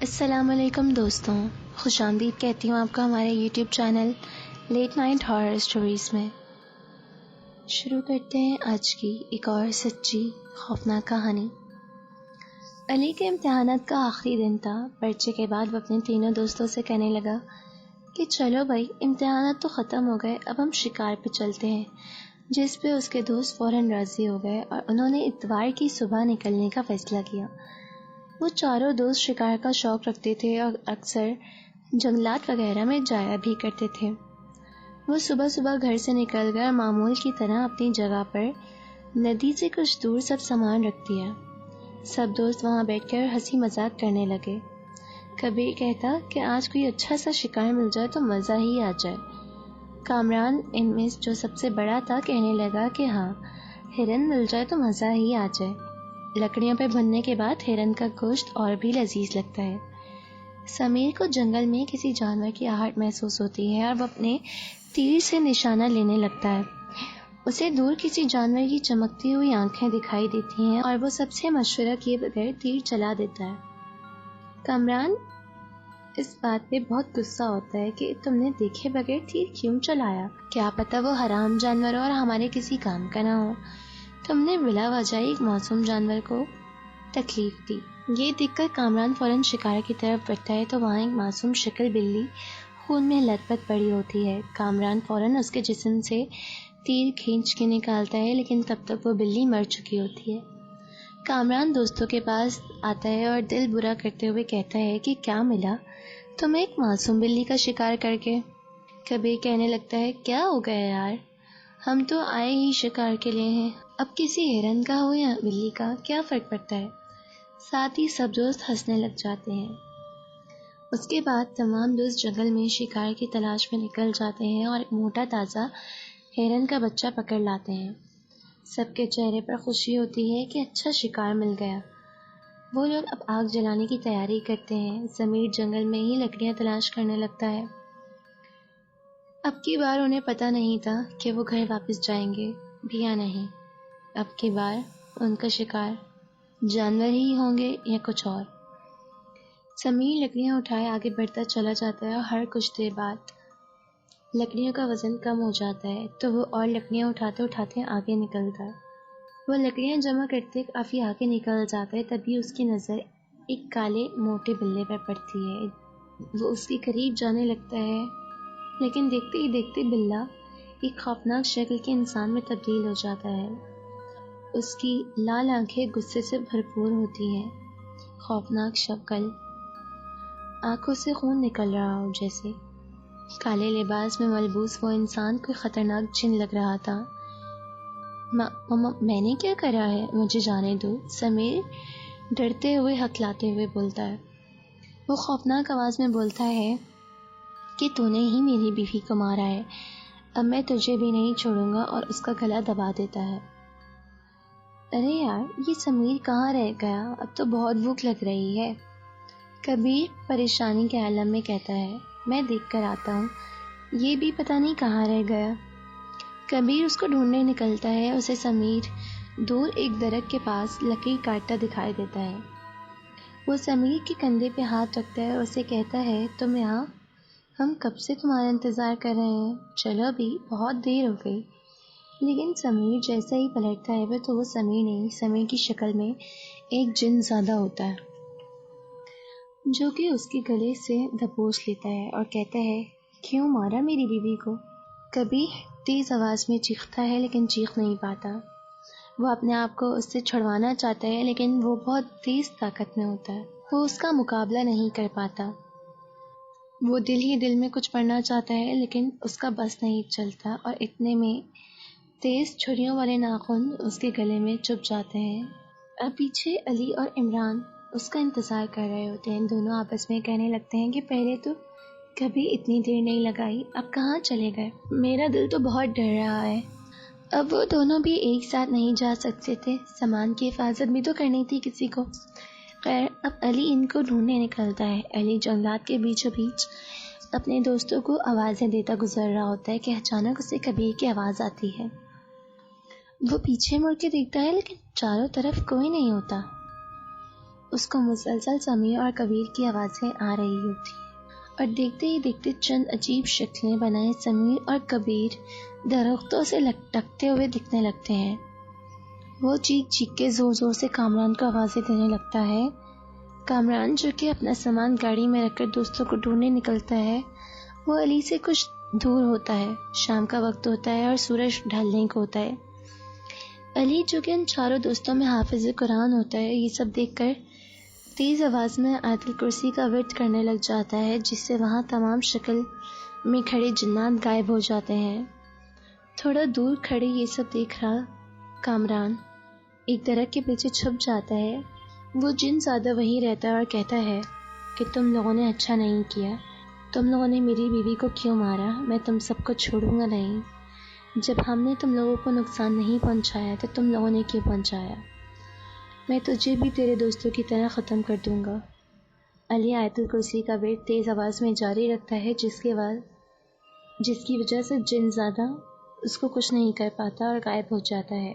السلام علیکم دوستوں، خوش آمدید کہتی ہوں آپ کو ہمارے YouTube channel late night horror stories میں۔ شروع کرتے ہیں آج کی ایک اور سچی خوفناک کہانی۔ علی کے امتحانات کا آخری دن تھا۔ پرچے کے بعد وہ اپنے تینوں دوستوں سے کہنے لگا کہ چلو بھائی، امتحانات تو ختم ہو گئے، اب ہم شکار پہ چلتے ہیں، جس پہ اس کے دوست فوراً راضی ہو گئے اور انہوں نے اتوار کی صبح نکلنے کا فیصلہ کیا۔ وہ چاروں دوست شکار کا شوق رکھتے تھے اور اکثر جنگلات وغیرہ میں جایا بھی کرتے تھے۔ وہ صبح صبح گھر سے نکل گئے اور معمول کی طرح اپنی جگہ پر ندی سے کچھ دور سب سامان رکھ دیا۔ سب دوست وہاں بیٹھ کر ہنسی مذاق کرنے لگے۔ کبیر کہتا کہ آج کوئی اچھا سا شکار مل جائے تو مزہ ہی آ جائے۔ کامران ان میں جو سب سے بڑا تھا کہنے لگا کہ ہاں، ہرن مل جائے تو مزہ ہی آ جائے۔ لکڑیوں پہ بھننے کے بعد ہرن کا گوشت اور بھی لذیذ لگتا ہے۔ سمیر کو جنگل میں کسی جانور کی آہٹ محسوس ہوتی ہے اور وہ اپنے تیر سے نشانہ لینے لگتا ہے۔ اسے دور کسی جانور کی چمکتی ہوئی آنکھیں دکھائی دیتی ہیں اور وہ سب سے مشورہ کیے بغیر تیر چلا دیتا ہے۔ کامران اس بات پہ بہت غصہ ہوتا ہے کہ تم نے دیکھے بغیر تیر کیوں چلایا؟ کیا پتہ وہ حرام جانور اور ہمارے کسی کام کا نہ ہو۔ تم نے بلا وجہ ایک معصوم جانور کو تکلیف دی۔ یہ دیکھ کر کامران فوراً شکار کی طرف بڑھتا ہے تو وہاں ایک معصوم شکل بلی خون میں لت پت پڑی ہوتی ہے۔ کامران فوراً اس کے جسم سے تیر کھینچ کے نکالتا ہے، لیکن تب تک وہ بلی مر چکی ہوتی ہے۔ کامران دوستوں کے پاس آتا ہے اور دل برا کرتے ہوئے کہتا ہے کہ کیا ملا تمہیں ایک معصوم بلی کا شکار کر کے؟ کبیر کہنے لگتا ہے کیا ہو گیا یار، ہم تو آئے ہی شکار کے لیے ہیں، اب کسی ہرن کا ہو یا بلی کا کیا فرق پڑتا ہے۔ ساتھ ہی سب دوست ہنسنے لگ جاتے ہیں۔ اس کے بعد تمام دوست جنگل میں شکار کی تلاش میں نکل جاتے ہیں اور ایک موٹا تازہ ہرن کا بچہ پکڑ لاتے ہیں۔ سب کے چہرے پر خوشی ہوتی ہے کہ اچھا شکار مل گیا۔ وہ لوگ اب آگ جلانے کی تیاری کرتے ہیں۔ سمیر جنگل میں ہی لکڑیاں تلاش کرنے لگتا ہے۔ اب کی بار انہیں پتہ نہیں تھا کہ وہ گھر واپس جائیں گے بھی یا نہیں۔ اب کی بار ان کا شکار جانور ہی ہوں گے یا کچھ اور۔ سمیر لکڑیاں اٹھائے آگے بڑھتا چلا جاتا ہے اور ہر کچھ دیر بعد لکڑیوں کا وزن کم ہو جاتا ہے تو وہ اور لکڑیاں اٹھاتے اٹھاتے آگے نکلتا ہے۔ وہ لکڑیاں جمع کرتے کافی آگے نکل جاتا ہے، تبھی اس کی نظر ایک کالے موٹے بلے پر پڑتی ہے۔ وہ اس کے قریب جانے لگتا ہے، لیکن دیکھتے ہی دیکھتے بلّا ایک خوفناک شکل کے انسان میں تبدیل ہو جاتا ہے۔ اس کی لال آنکھیں غصے سے بھرپور ہوتی ہیں، خوفناک شکل، آنکھوں سے خون نکل رہا ہو جیسے۔ کالے لباس میں ملبوس وہ انسان کوئی خطرناک جن لگ رہا تھا۔ میں نے کیا کرا ہے، مجھے جانے دو، سمیر ڈرتے ہوئے ہکلاتے ہوئے بولتا ہے۔ وہ خوفناک آواز میں بولتا ہے کہ تو نے ہی میری بیوی کو مارا ہے، اب میں تجھے بھی نہیں چھوڑوں گا، اور اس کا گلا دبا دیتا ہے۔ ارے یار، یہ سمیر کہاں رہ گیا، اب تو بہت بھوک لگ رہی ہے، کبیر پریشانی کے عالم میں کہتا ہے۔ میں دیکھ کر آتا ہوں، یہ بھی پتہ نہیں کہاں رہ گیا۔ کبیر اس کو ڈھونڈنے نکلتا ہے۔ اسے سمیر دور ایک درخت کے پاس لکڑی کاٹتا دکھائی دیتا ہے۔ وہ سمیر کے کندھے پہ ہاتھ رکھتا ہے اور اسے کہتا ہے تم یہاں، ہم کب سے تمہارا انتظار کر رہے ہیں، چلو بھی، بہت دیر ہو گئی۔ لیکن سمیر جیسا ہی پلٹتا ہے تو وہ سمیر نہیں، سمیر کی شکل میں ایک جن زادہ ہوتا ہے جو کہ اس کے گلے سے دبوچ لیتا ہے اور کہتا ہے کیوں مارا میری بیوی کو؟ کبیر تیز آواز میں چیختا ہے لیکن چیخ نہیں پاتا۔ وہ اپنے آپ کو اس سے چھڑوانا چاہتا ہے لیکن وہ بہت تیز طاقت میں ہوتا ہے، وہ اس کا مقابلہ نہیں کر پاتا۔ وہ دل ہی دل میں کچھ پڑھنا چاہتا ہے لیکن اس کا بس نہیں چلتا، اور اتنے میں تیز چھریوں والے ناخن اس کے گلے میں چبھ جاتے ہیں۔ اب پیچھے علی اور عمران اس کا انتظار کر رہے ہوتے ہیں۔ دونوں آپس میں کہنے لگتے ہیں کہ پہلے تو کبھی اتنی دیر نہیں لگائی، اب کہاں چلے گئے؟ میرا دل تو بہت ڈر رہا ہے۔ اب وہ دونوں بھی ایک ساتھ نہیں جا سکتے تھے، سامان کی حفاظت بھی تو کرنی تھی کسی کو۔ خیر، اب علی ان کو ڈھونڈنے نکلتا ہے۔ علی جنگلات کے بیچوں بیچ اپنے دوستوں کو آوازیں دیتا گزر رہا ہوتا ہے کہ اچانک اسے کبیر کی آواز آتی ہے۔ وہ پیچھے مڑ کے دیکھتا ہے لیکن چاروں طرف کوئی نہیں ہوتا۔ اس کو مسلسل سمیر اور کبیر کی آوازیں آ رہی ہوتی ہیں اور دیکھتے ہی دیکھتے چند عجیب شکلیں بنائے سمیر اور کبیر درختوں سے لٹکتے ہوئے دکھنے لگتے ہیں۔ وہ چیخ چیخ کے زور زور سے کامران کو آوازیں دینے لگتا ہے۔ کامران جو کہ اپنا سامان گاڑی میں رکھ کر دوستوں کو ڈھونڈنے نکلتا ہے، وہ علی سے کچھ دور ہوتا ہے۔ شام کا وقت ہوتا ہے اور سورج ڈھلنے کو ہوتا ہے۔ علی جو کہ ان چاروں دوستوں میں حافظ قرآن ہوتا ہے، یہ سب دیکھ کر تیز آواز میں آیت الکرسی کا ورد کرنے لگ جاتا ہے، جس سے وہاں تمام شکل میں کھڑے جنات غائب ہو جاتے ہیں۔ تھوڑا دور کھڑے یہ سب دیکھ رہا کامران ایک درخت کے پیچھے چھپ جاتا ہے۔ وہ جن زیادہ وہیں رہتا ہے اور کہتا ہے کہ تم لوگوں نے اچھا نہیں کیا، تم لوگوں نے میری بیوی کو کیوں مارا؟ میں تم سب کو چھوڑوں گا نہیں۔ جب ہم نے تم لوگوں کو نقصان نہیں پہنچایا تو تم لوگوں نے کیوں پہنچایا؟ میں تجھے بھی تیرے دوستوں کی طرح ختم کر دوں گا۔ علی آیت الکرسی کا ورد تیز آواز میں جاری رکھتا ہے، جس کی وجہ سے جن زیادہ اس کو کچھ نہیں کر پاتا اور غائب ہو جاتا ہے۔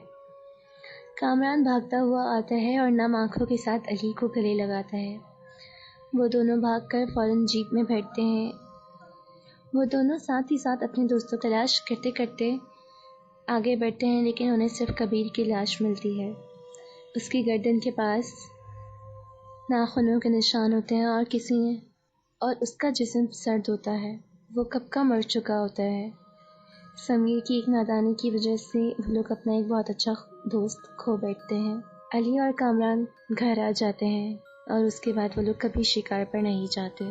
کامران بھاگتا ہوا آتا ہے اور نم آنکھوں کے ساتھ علی کو گلے لگاتا ہے۔ وہ دونوں بھاگ کر فوراً جیپ میں بیٹھتے ہیں۔ وہ دونوں ساتھ ہی ساتھ اپنے دوستوں کو تلاش کرتے کرتے آگے بڑھتے ہیں، لیکن انہیں صرف کبیر کی لاش ملتی ہے۔ اس کی گردن کے پاس ناخنوں کے نشان ہوتے ہیں اور اس کا جسم سرد ہوتا ہے۔ وہ کب کا مر چکا ہوتا ہے۔ سمیر کی ایک نادانی کی وجہ سے وہ لوگ اپنا ایک بہت اچھا دوست کھو بیٹھتے ہیں۔ علی اور کامران گھر آ جاتے ہیں اور اس کے بعد وہ لوگ کبھی شکار پر نہیں جاتے۔